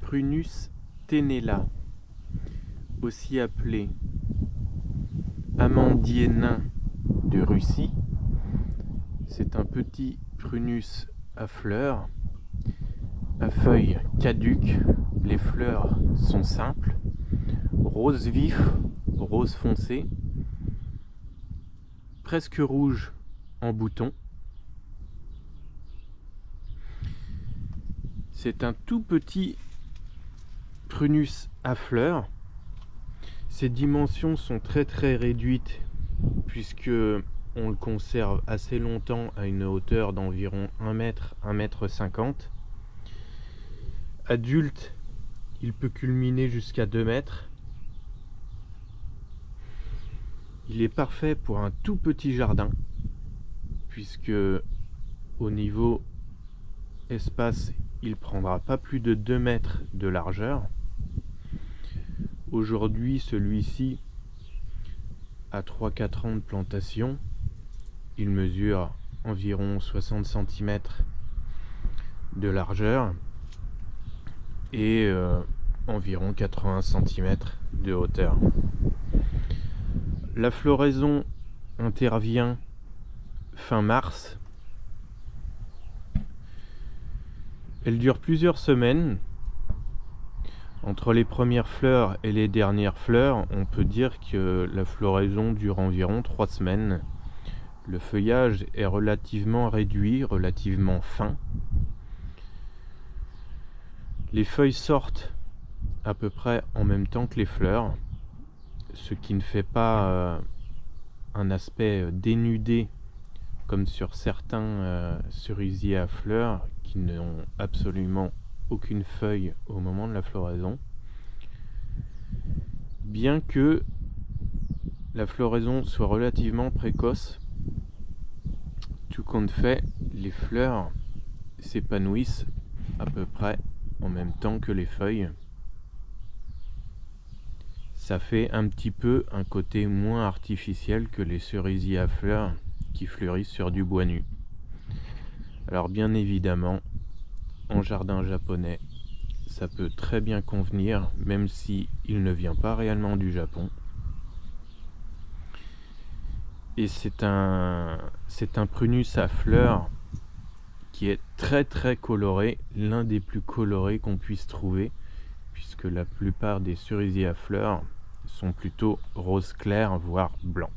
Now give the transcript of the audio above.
Prunus tenella, aussi appelé amandier nain de Russie. C'est un petit prunus à fleurs, à feuilles caduques. Les fleurs sont simples, rose vif, rose foncé, presque rouge en bouton. C'est un tout petit prunus à fleurs. Ses dimensions sont très réduites puisque on le conserve assez longtemps à une hauteur d'environ 1 mètre, 1,50 m. Adulte, il peut culminer jusqu'à 2 mètres. Il est parfait pour un tout petit jardin puisque au niveau espace, il prendra pas plus de 2 mètres de largeur. Aujourd'hui, celui-ci a 3-4 ans de plantation. Il mesure environ 60 cm de largeur et environ 80 cm de hauteur. La floraison intervient fin mars. Elle dure plusieurs semaines. Entre les premières fleurs et les dernières fleurs, on peut dire que la floraison dure environ 3 semaines. Le feuillage est relativement réduit, relativement fin. Les feuilles sortent à peu près en même temps que les fleurs, ce qui ne fait pas un aspect dénudé comme sur certains cerisiers à fleurs qui n'ont absolument aucune feuille au moment de la floraison. Bien que la floraison soit relativement précoce, tout compte fait, les fleurs s'épanouissent à peu près en même temps que les feuilles. Ça fait un petit peu un côté moins artificiel que les cerisiers à fleurs qui fleurissent sur du bois nu. Alors bien évidemment, en jardin japonais, ça peut très bien convenir, même si il ne vient pas réellement du Japon. Et c'est un prunus à fleurs qui est très coloré, l'un des plus colorés qu'on puisse trouver, puisque la plupart des cerisiers à fleurs sont plutôt rose clair, voire blanc.